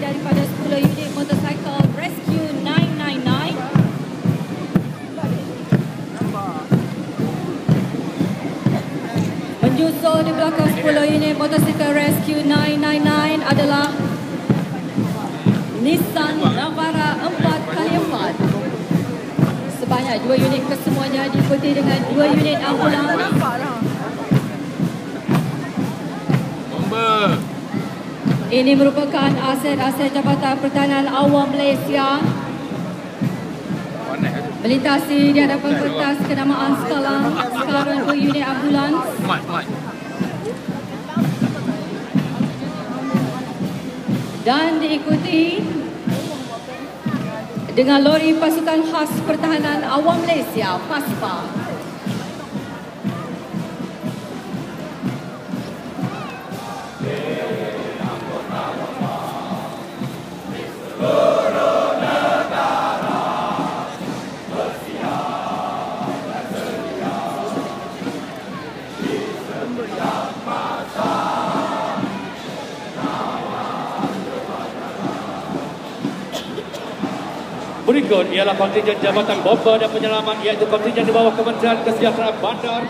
daripada 10 unit motorcycle Rescue 999. Menyusul di belakang 10 unit motorcycle Rescue 999 adalah Nissan Navara 4x4. Sebanyak 2 unit kesemuanya diikuti dengan 2 unit ambulans. Ini merupakan aset-aset Jabatan Pertahanan Awam Malaysia. Melintasi di hadapan pentas kenamaan sekarang 2 unit ambulans. Dan diikuti dengan lori pasukan khas Pertahanan Awam Malaysia, PASPA. Berikut ialah kontingen Jabatan Bomba dan Penyelamat, iaitu kontingen di bawah Kementerian Kesejahteraan Bandar.